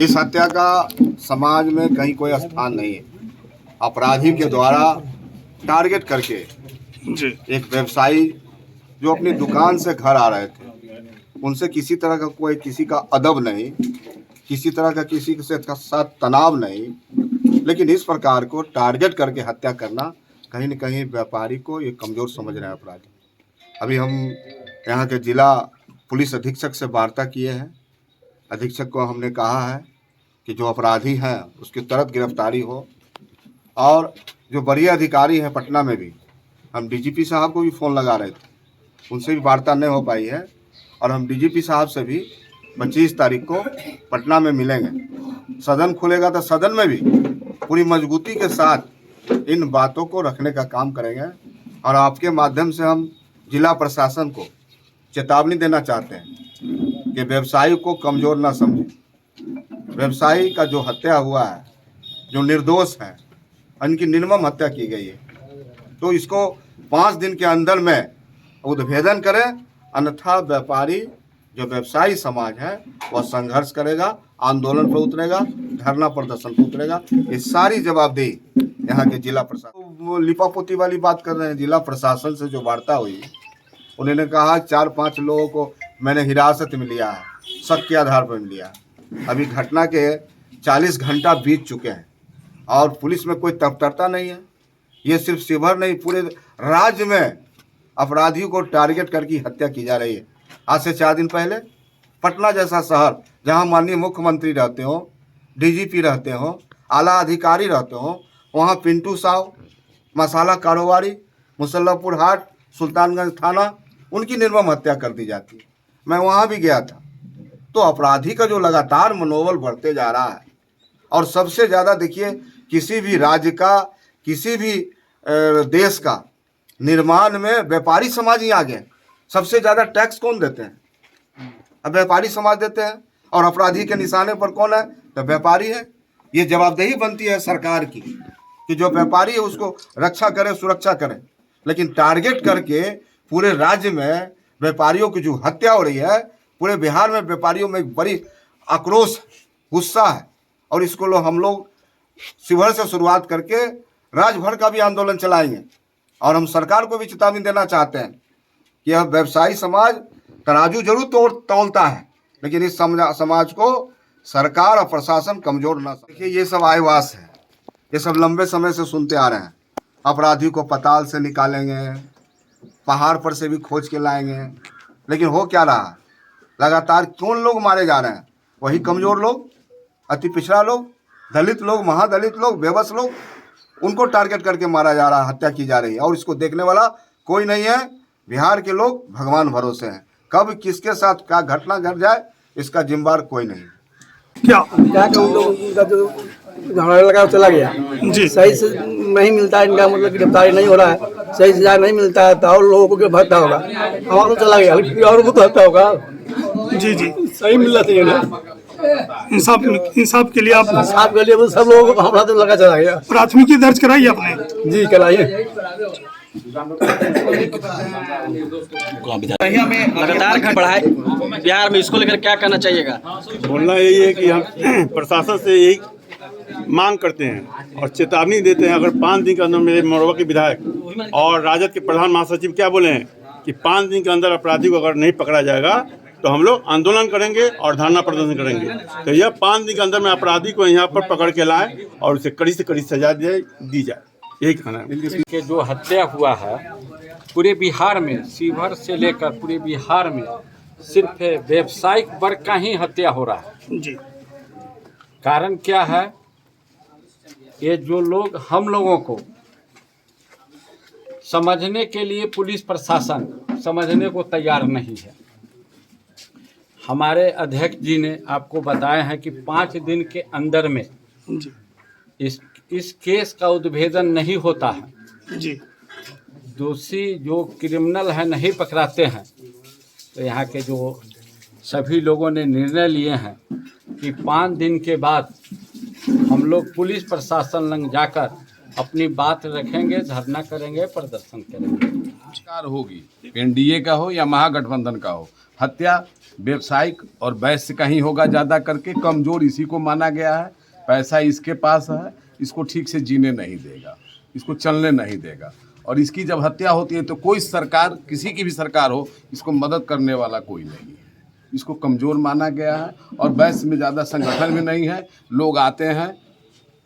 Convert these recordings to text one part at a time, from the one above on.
इस हत्या का समाज में कहीं कोई स्थान नहीं है। अपराधी के द्वारा टारगेट करके एक व्यवसायी जो अपनी दुकान से घर आ रहे थे, उनसे किसी तरह का कोई किसी का अदब नहीं, किसी तरह का किसी से साथ तनाव नहीं, लेकिन इस प्रकार को टारगेट करके हत्या करना कहीं न कहीं व्यापारी को ये कमज़ोर समझ रहे हैं अपराधी। अभी हम यहाँ के जिला पुलिस अधीक्षक से वार्ता किए हैं। अधीक्षक को हमने कहा है कि जो अपराधी हैं उसकी तुरंत गिरफ्तारी हो, और जो वरीय अधिकारी हैं पटना में भी, हम डीजीपी साहब को भी फ़ोन लगा रहे थे, उनसे भी वार्ता नहीं हो पाई है, और हम डीजीपी साहब से भी 25 तारीख को पटना में मिलेंगे। सदन खुलेगा तो सदन में भी पूरी मजबूती के साथ इन बातों को रखने का काम करेंगे, और आपके माध्यम से हम जिला प्रशासन को चेतावनी देना चाहते हैं कि व्यवसायी को कमज़ोर ना समझें। व्यवसायी का जो हत्या हुआ है, जो निर्दोष है, उनकी निर्मम हत्या की गई है, तो इसको 5 दिन के अंदर में उद्भेदन करें, अन्यथा व्यापारी जो व्यवसायी समाज है वह संघर्ष करेगा, आंदोलन पर उतरेगा, धरना प्रदर्शन पर उतरेगा। ये सारी जवाबदेही यहाँ के जिला प्रशासन, वो लिपापोती वाली बात कर रहे हैं। जिला प्रशासन से जो वार्ता हुई, उन्होंने कहा 4-5 लोगों को मैंने हिरासत में लिया है, शक के आधार पर लिया है। अभी घटना के 40 घंटा बीत चुके हैं और पुलिस में कोई तत्परता नहीं है। ये सिर्फ शिवहर नहीं, पूरे राज्य में अपराधियों को टारगेट करके हत्या की जा रही है। आज से 4 दिन पहले पटना जैसा शहर, जहां माननीय मुख्यमंत्री रहते हो, डीजीपी रहते हो, आला अधिकारी रहते हो, वहां पिंटू साव, मसाला कारोबारी, मुसल्लापुर हाट, सुल्तानगंज थाना, उनकी निर्मम हत्या कर दी जाती है। मैं वहां भी गया था। तो अपराधी का जो लगातार मनोबल बढ़ते जा रहा है, और सबसे ज़्यादा देखिए, किसी भी राज्य का, किसी भी देश का निर्माण में व्यापारी समाज ही आगे। सबसे ज़्यादा टैक्स कौन देते हैं? अब व्यापारी समाज देते हैं, और अपराधी के निशाने पर कौन है? तो व्यापारी है। ये जवाबदेही बनती है सरकार की कि जो व्यापारी है उसको रक्षा करे, सुरक्षा करे। लेकिन टारगेट करके पूरे राज्य में व्यापारियों की जो हत्या हो रही है, पूरे बिहार में व्यापारियों में एक बड़ी आक्रोश, गुस्सा है, और इसको हम लोग शिवहर से शुरुआत करके राज्य भर का भी आंदोलन चलाएंगे। और हम सरकार को भी चेतावनी देना चाहते हैं कि यह व्यवसायी समाज तराजू जरूर तौलता है, लेकिन इस समाज को सरकार और प्रशासन कमज़ोर ना समझे। देखिए, ये सब आयवास है, ये सब लंबे समय से सुनते आ रहे हैं। अपराधी को पताल से निकालेंगे, पहाड़ पर से भी खोज के लाएंगे, लेकिन हो क्या रहा है? लगातार कौन लोग मारे जा रहे हैं? वही कमज़ोर लोग, अति पिछड़ा लोग, दलित लोग, महादलित लोग, बेबस लोग, उनको टारगेट करके मारा जा रहा है, हत्या की जा रही है, और इसको देखने वाला कोई नहीं है। बिहार के लोग भगवान भरोसे हैं, कब किसके साथ क्या घटना घट जाए इसका जिम्मेदार कोई नहीं। क्या उन लोगों का जो झगड़ा लगा चला गया जी, सही से नहीं मिलता है, इनका मतलब गिरफ्तारी नहीं हो रहा है, सही सजा नहीं मिलता है, तो और लोगों को गिरफ्तार होगा। हमारा तो चला गया, और को तो हत्या होगा। जी जी, सही मिलना चाहिए ना, इंसाफ के लिए। आप इंसाफ के लिए सब लोगों को हमारा तो लगा चला गया। प्राथमिकी दर्ज कराई आपने? जी कराइए। लगातार घट बढ़ा है बिहार में, इसको लेकर क्या कहना चाहिएगा? बोलना यही है कि हम प्रशासन से यही मांग करते हैं और चेतावनी देते हैं। अगर 5 दिन के अंदर, मेरे मरवा के विधायक और राजद के प्रधान महासचिव क्या बोले हैं कि 5 दिन के अंदर अपराधी को अगर नहीं पकड़ा जाएगा तो हम लोग आंदोलन करेंगे और धरना प्रदर्शन करेंगे। तो यह 5 दिन के अंदर में अपराधी को यहाँ पर पकड़ के लाएं और उसे कड़ी से कड़ी सजा दी जाए, यही कहना है। कि जो हत्या हुआ है पूरे बिहार में, शिवहर से लेकर पूरे बिहार में सिर्फ व्यावसायिक वर्ग का ही हत्या हो रहा है जी। कारण क्या है? ये जो लोग, हम लोगों को समझने के लिए पुलिस प्रशासन समझने को तैयार नहीं है। हमारे अध्यक्ष जी ने आपको बताया है कि 5 दिन के अंदर में इस केस का उद्भेदन नहीं होता है जी, दोषी जो क्रिमिनल है नहीं पकड़ाते हैं। तो यहाँ के जो सभी लोगों ने निर्णय लिए हैं कि 5 दिन के बाद हम लोग पुलिस प्रशासन लंग जाकर अपनी बात रखेंगे, धरना करेंगे, प्रदर्शन करेंगे। सरकार होगी, एनडीए का हो या महागठबंधन का हो, हत्या व्यवसायिक और वैश्य का ही होगा ज़्यादा करके, कमज़ोर इसी को माना गया है, पैसा इसके पास है, इसको ठीक से जीने नहीं देगा, इसको चलने नहीं देगा। और इसकी जब हत्या होती है तो कोई सरकार, किसी की भी सरकार हो, इसको मदद करने वाला कोई नहीं है, इसको कमज़ोर माना गया है। और वैश्य में ज़्यादा संगठन भी नहीं है, लोग आते हैं,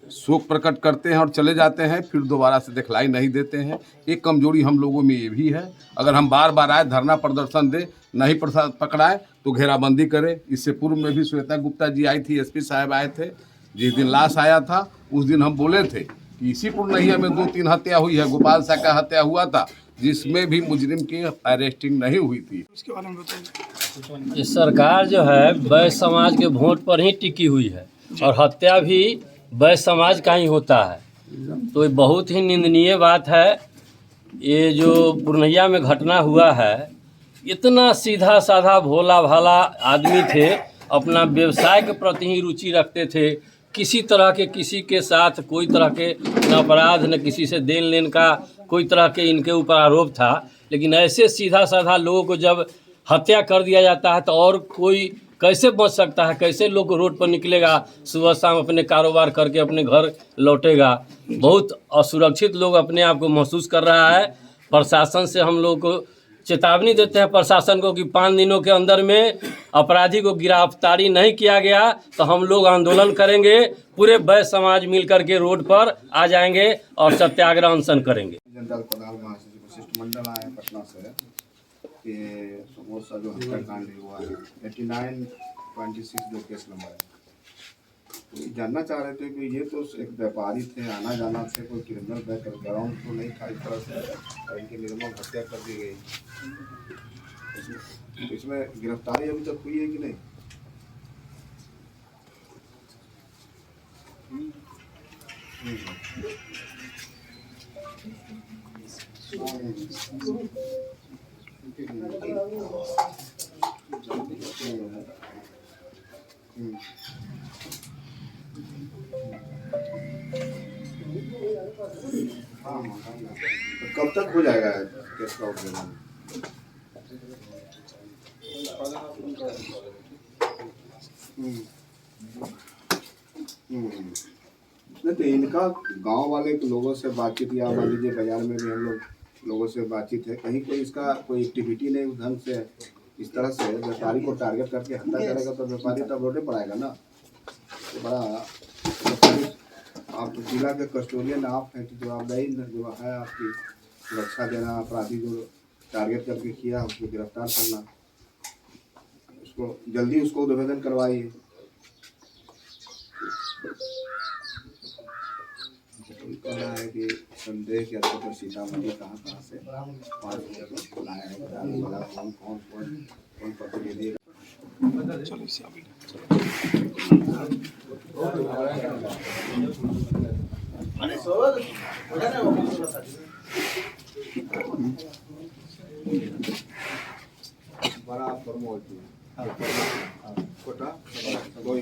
शोक प्रकट करते हैं और चले जाते हैं, फिर दोबारा से दिखलाई नहीं देते हैं। एक कमजोरी हम लोगों में ये भी है, अगर हम बार बार आए, धरना प्रदर्शन दे, नहीं पकड़ाए तो घेराबंदी करे। इससे पूर्व में भी श्वेता गुप्ता जी आई थी, एसपी साहब आए थे, जिस दिन लाश आया था उस दिन हम बोले थे कि इसीपुर नहिया में 2-3 हत्या हुई है, गोपाल शाह का हत्या हुआ था जिसमें भी मुजरिम की अरेस्टिंग नहीं हुई थी। ये सरकार जो है वैश्य समाज के वोट पर ही टिकी हुई है और हत्या भी वैश्य समाज का ही होता है, तो ये बहुत ही निंदनीय बात है। ये जो पुरनैया में घटना हुआ है, इतना सीधा साधा भोला भाला आदमी थे, अपना व्यवसाय के प्रति ही रुचि रखते थे, किसी तरह के किसी के साथ कोई तरह के न अपराध न किसी से देन लेन का कोई तरह के इनके ऊपर आरोप था। लेकिन ऐसे सीधा साधा लोगों को जब हत्या कर दिया जाता है तो और कोई कैसे बच सकता है, कैसे लोग रोड पर निकलेगा, सुबह शाम अपने कारोबार करके अपने घर लौटेगा। बहुत असुरक्षित लोग अपने आप को महसूस कर रहा है। प्रशासन से हम लोग को चेतावनी देते हैं प्रशासन को कि 5 दिनों के अंदर में अपराधी को गिरफ्तारी नहीं किया गया तो हम लोग आंदोलन करेंगे, पूरे वैश्य समाज मिल करके रोड पर आ जाएंगे और सत्याग्रह अनशन करेंगे। जनता प्रधान महासचिव शिष्टमंडल आए पटना से कि समोसा जो हत्याकांड हुआ है 8926 जो केस नंबर है, तो जानना चाह रहे थे कि ये तो एक व्यापारी थे, आना जाना से कोई क्रिमिनल बैकग्राउंड तो नहीं था इस तरह से, और इनकी निर्मम हत्या कर दी गई। तो इसमें गिरफ्तारी अभी तक हुई है कि नहीं? तो कब तक हो जाएगा केस का उद्घाटन? नहीं तो इनका गांव वाले लोगों से बातचीत, या मान लीजिए बाजार में भी हम लोगों से बातचीत है, कहीं कोई इसका कोई एक्टिविटी नहीं उस ढंग से, इस तरह से व्यापारी को टारगेट करके हत्या करेगा तो व्यापारी तब रोडे पर आएगा ना। तो बड़ा व्यापारी, आप तो जिला के कस्टोडियन आप हैं, तो जवाबदेही जो है आपकी सुरक्षा देना, अपराधी जो टारगेट करके किया उसको गिरफ्तार करना, उसको जल्दी उसको निवेदन करवाइए। कहना है कि संदेह के आधार पर सीतामढ़ी कहाँ से 5 लाया है, कौन प्रतिनिधि बड़ा प्रमोद कोटा कोई